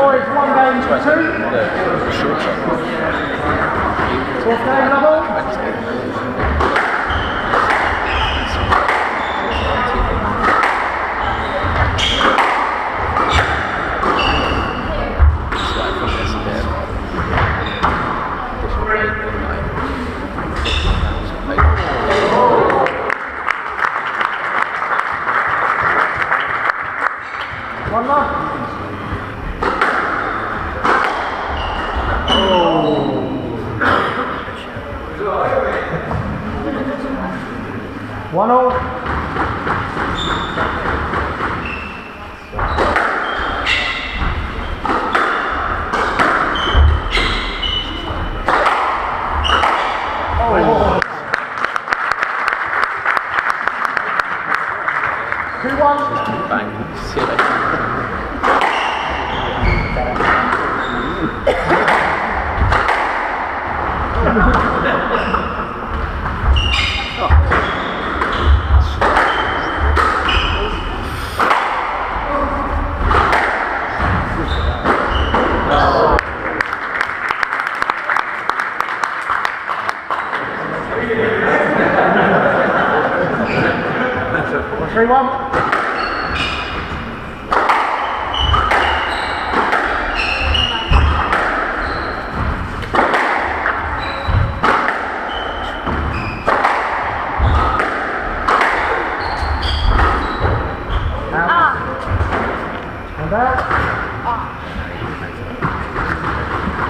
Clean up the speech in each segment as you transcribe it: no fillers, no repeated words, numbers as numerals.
Boys, 1 game to 2. Fourth game level. One more. One all. Two one. Bang. See you later. Three one. And that.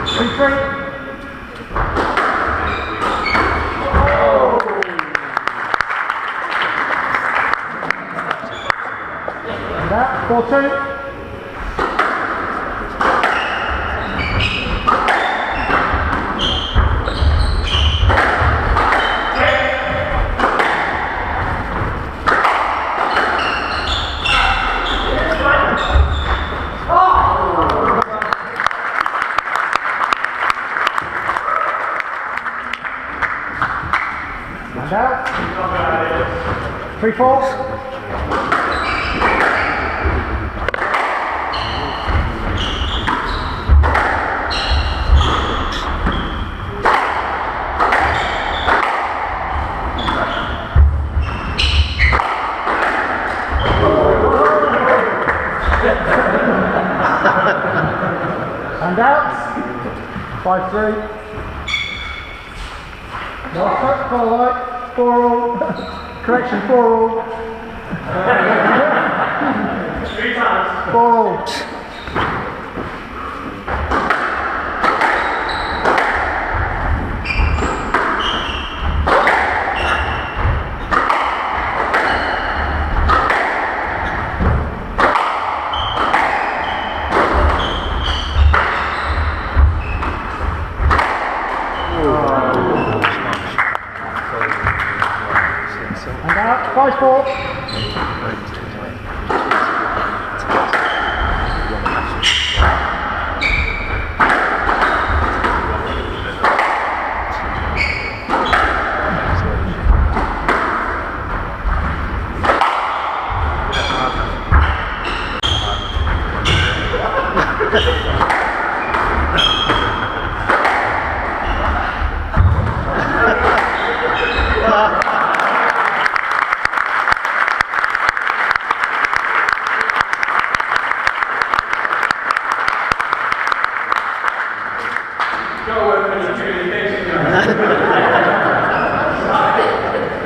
3-3. And that. 4-2. And out. 3-4. And out. 5-3. No, 4 light. 4 all. Correction, 4 all. 3 times. 4 all. And out, 5-4. Go work on your communication.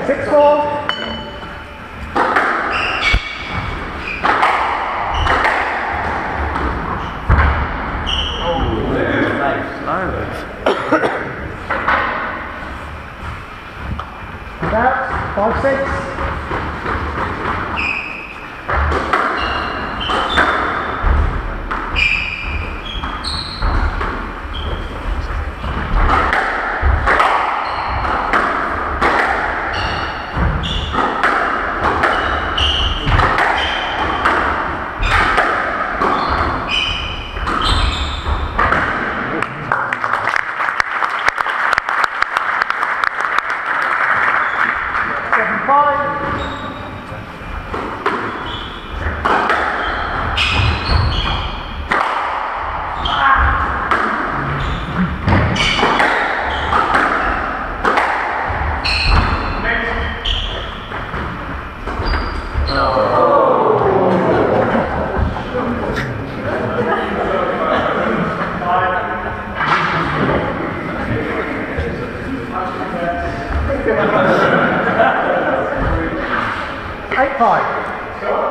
6-4. And out, 5-6. Five.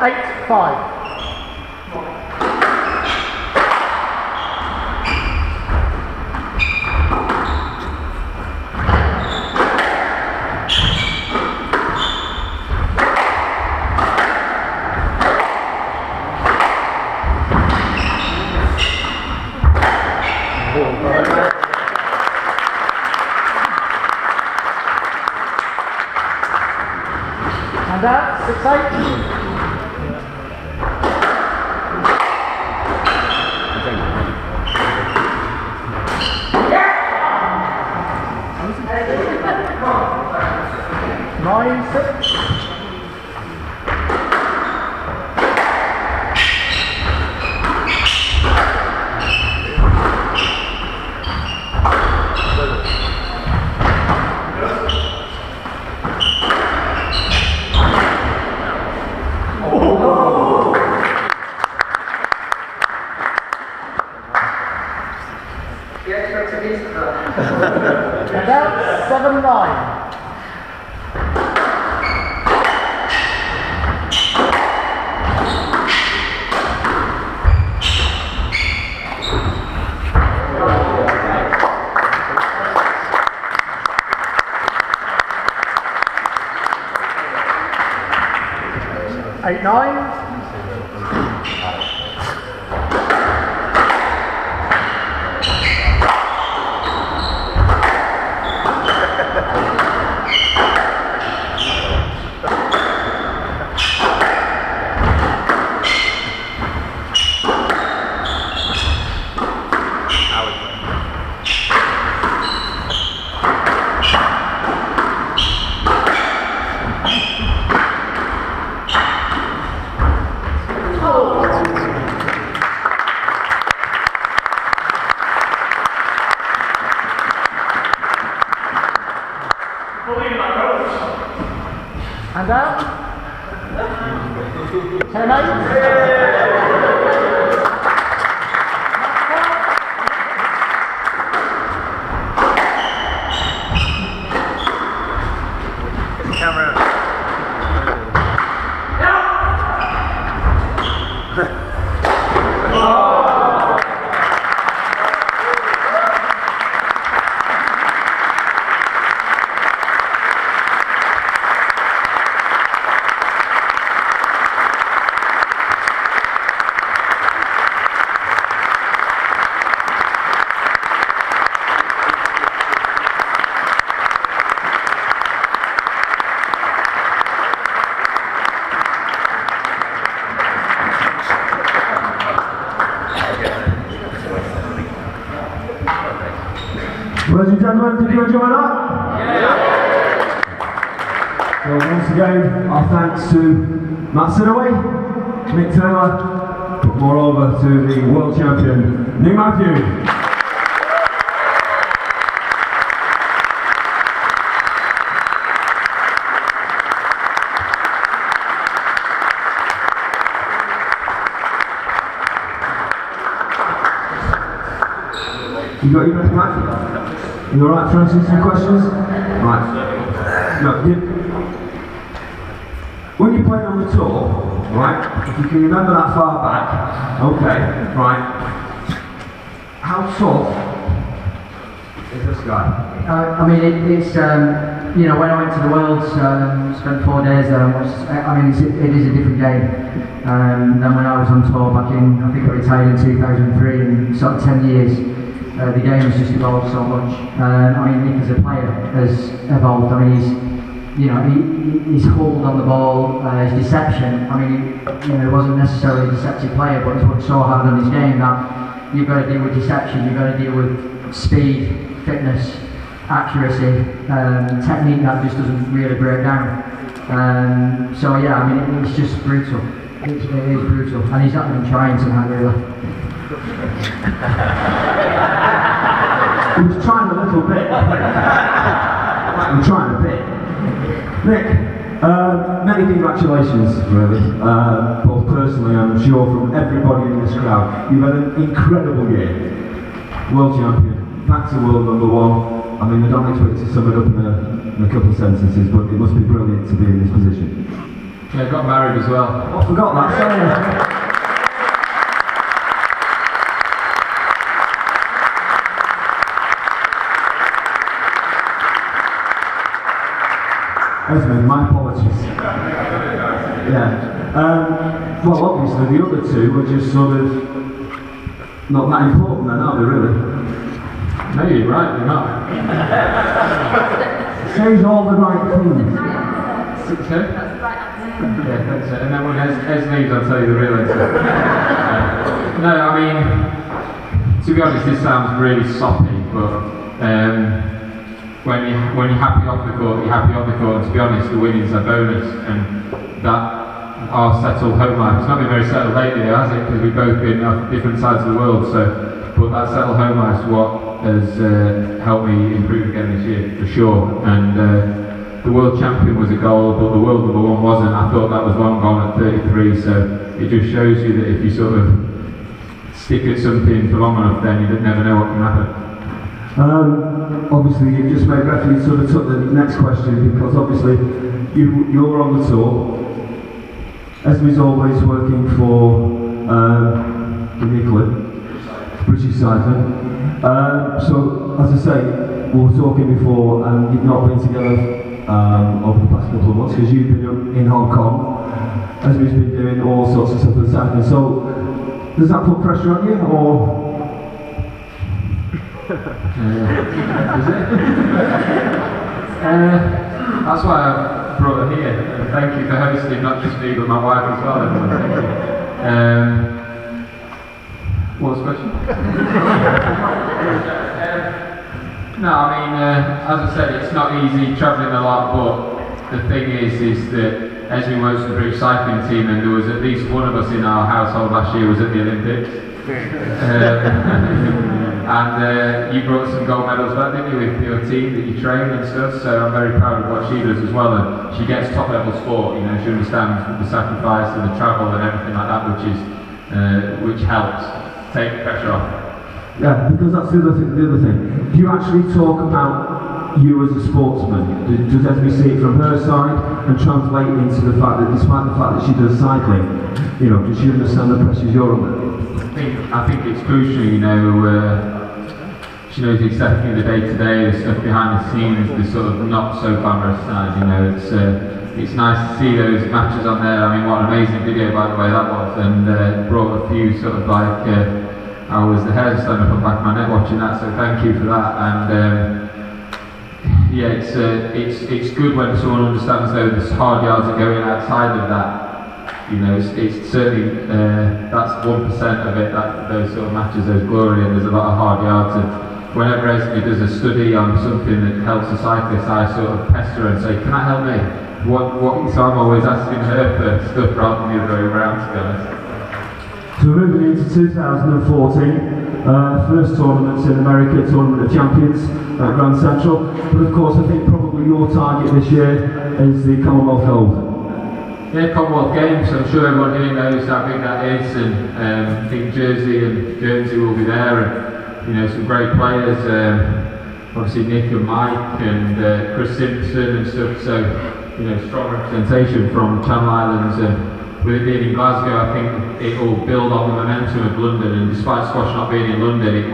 8-5. And out, 6-8. Nine, 6. And out, 7-9. Eight, 9. And out. 10-8. Camera. Ladies and gentlemen, did you enjoy that? Yeah. Well, once again, our thanks to Matt Sidaway, Mick Taylor, but moreover to the world champion, Nick Matthews. You got your breath back? You alright to answer some questions? Right. No, when you played on the tour, right, if you can remember that far back, okay, right, how tough is this guy? I mean, it's you know, when I went to the Worlds, spent 4 days there, I mean, it is a different game than when I was on tour back in, I think I retired in 2003, and sort of 10 years. The game has just evolved so much. I mean, Nick as a player has evolved. I mean, his hold on the ball, his deception. I mean, he wasn't necessarily a deceptive player, but he's worked so hard on his game that you've got to deal with deception. You've got to deal with speed, fitness, accuracy, technique that just doesn't really break down. So yeah, I mean, it's just brutal. It is brutal, and he's not even trying tonight, really. He was trying a little bit. I'm trying a bit. Nick, many congratulations, really. Both personally, I'm sure, from everybody in this crowd. You've had an incredible year. World champion, back to world #1. I mean, I don't expect to sum it up in a couple of sentences, but it must be brilliant to be in this position. Yeah, got married as well. I forgot that, sorry. Esmond, my apologies. Yeah. Well, obviously the other two were just sort of not that important then, are they really? No, you're right, you're not. Says all the right things. So? Yeah, that's it. And then when Ez leaves, I'll tell you the real answer. No, I mean, to be honest, this sounds really soppy, but when you're happy off the court, you're happy on the court. And to be honest, the winning's a bonus, and that our settled home life. It's not been very settled lately, has it? Because we've both been on different sides of the world. So, but that settled home life is what has helped me improve again this year, for sure. And the world champion was a goal, but the world number one wasn't. I thought that was long gone at 33. So it just shows you that if you sort of stick at something for long enough, then you never know what can happen. Obviously, you just made reference, sort of took the next question, because obviously you're on the tour. Esme's always working for, give me a clue, British Cycling. So, as I say, we were talking before, and you've not been together over the past couple of months, because you've been in Hong Kong. Esme's been doing all sorts of stuff with cycling. So, does that put pressure on you, or? Is it? That's why I brought her here. And thank you for hosting, not just me, but my wife as well. Everyone. Thank you. What was the question? No, I mean, as I said, it's not easy travelling a lot, but the thing is that Esme works for the British cycling team, and there was at least one of us in our household last year was at the Olympics. And you brought some gold medals back, didn't you, with your team that you train and stuff, so I'm very proud of what she does as well, and she gets top level sport, you know, she understands the sacrifice and the travel and everything like that, which helps take the pressure off. Yeah, because that's the other thing. Do you actually talk about you as a sportsman? Does Esme see it from her side and translate into the fact that, despite the fact that she does cycling, you know, does she understand the pressures you're under? I think it's crucial, you know, she knows exactly the day-to-day, the stuff behind the scenes, the sort of not so glamorous side, you know, it's nice to see those matches on there. I mean, what an amazing video, by the way, that was, and brought a few sort of like, I was the hairs standing up on the back of my neck watching that, so thank you for that. And yeah, it's good when someone understands though the hard yards are going outside of that. You know, it's certainly, that's 1% of it, those sort of matches, those glory, and there's a lot of hard yards. And whenever Esme does a study on something that helps a cyclist, I sort of pester her and say, can that help me? So I'm always asking her for stuff rather than the other way around, to be honest. So we're moving into 2014, first tournament in America, Tournament of Champions at Grand Central. But of course, I think probably your target this year is the Commonwealth Gold. Yeah, Commonwealth Games, I'm sure everyone here knows how big that is, and I think Jersey and Guernsey will be there, and you know, some great players, obviously Nick and Mike and Chris Simpson and stuff, so you know, strong representation from Channel Islands, and with it being in Glasgow, I think it will build on the momentum of London, and despite squash not being in London, it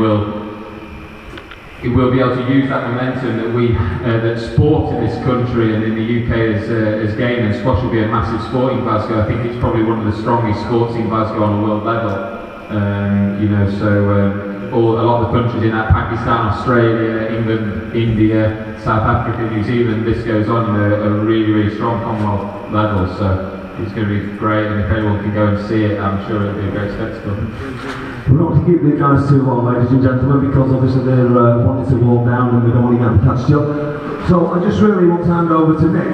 will be able to use that momentum that sport in this country and in the UK has gained, and squash will be a massive sport in Glasgow. I think it's probably one of the strongest sports in Glasgow on a world level. You know, so a lot of the countries in that, Pakistan, Australia, England, India, South Africa, New Zealand, this goes on, you know, a really, really strong Commonwealth level. So it's going to be great, and if anyone can go and see it, I'm sure it'll be a great spectacle. We're not going to keep the guys too long, ladies and gentlemen, because obviously they're wanting to warm down and we don't want to get them catched up. So I just really want to hand over to Nick.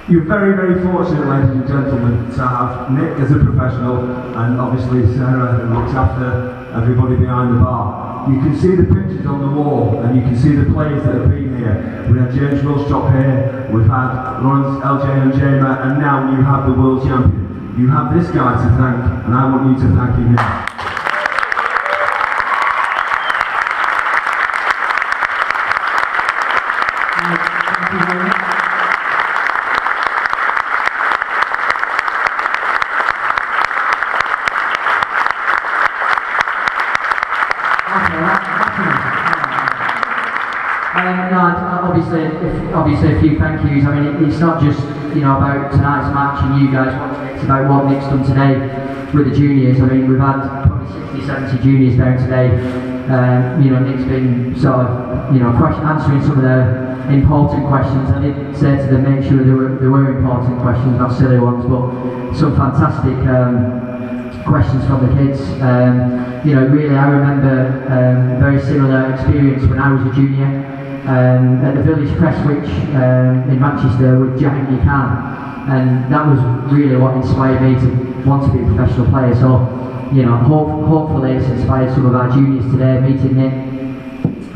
You're very, very fortunate, ladies and gentlemen, to have Nick as a professional, and obviously Sarah, who looks after everybody behind the bar. You can see the pictures on the wall, and you can see the players that have been here. We had James Wilstrop here, we've had Lawrence, LJ and Jama, and now you have the world champion. You have this guy to thank, and I want you to thank him now. Thank you very much. No, obviously a few thank yous. I mean, it's not just about tonight's match and you guys watching it. It's about what Nick's done today with the juniors. I mean, we've had probably 60, 70 juniors down today. Nick's been sort of answering some of the important questions. I did say to them, make sure there were important questions, not silly ones, but some fantastic questions from the kids. Really, I remember a very similar experience when I was a junior at the Village Prestwich in Manchester with Jahangir Khan, and that was really what inspired me to want to be a professional player. So, hopefully it's inspired some of our juniors today. Meeting Nick,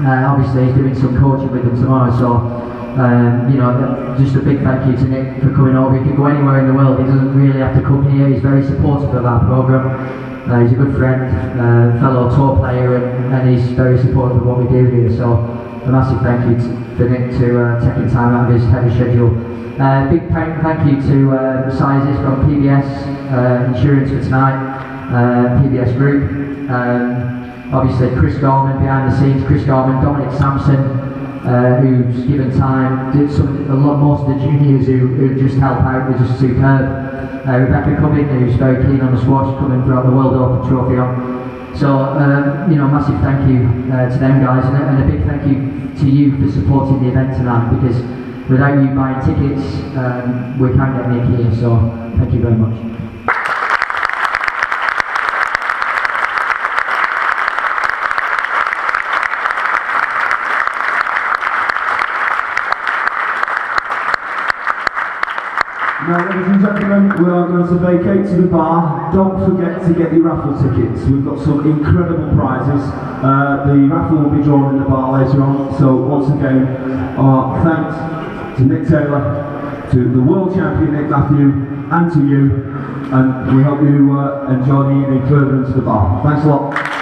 obviously he's doing some coaching with them tomorrow. So. Just a big thank you to Nick for coming over. He could go anywhere in the world, he doesn't really have to come here. He's very supportive of our programme. He's a good friend, fellow tour player, and he's very supportive of what we do here. So a massive thank you for Nick to taking time out of his heavy schedule. Big thank you to the sizes from PBS Insurance for tonight, PBS Group. Obviously Chris Gorman behind the scenes, Dominic Sampson, who's given time, most of the juniors who just help out were just superb. Rebecca Cumming, who's very keen on the squash, coming throughout the World Open trophy on. So, massive thank you to them guys, and a big thank you to you for supporting the event tonight, because without you buying tickets, we can't get Nick here, so thank you very much. Now, ladies and gentlemen, we are going to vacate to the bar. Don't forget to get your raffle tickets. We've got some incredible prizes. The raffle will be drawn in the bar later on. So once again, our thanks to Nick Taylor, to the world champion Nick Matthew, and to you. And we hope you enjoy the evening further into the bar. Thanks a lot.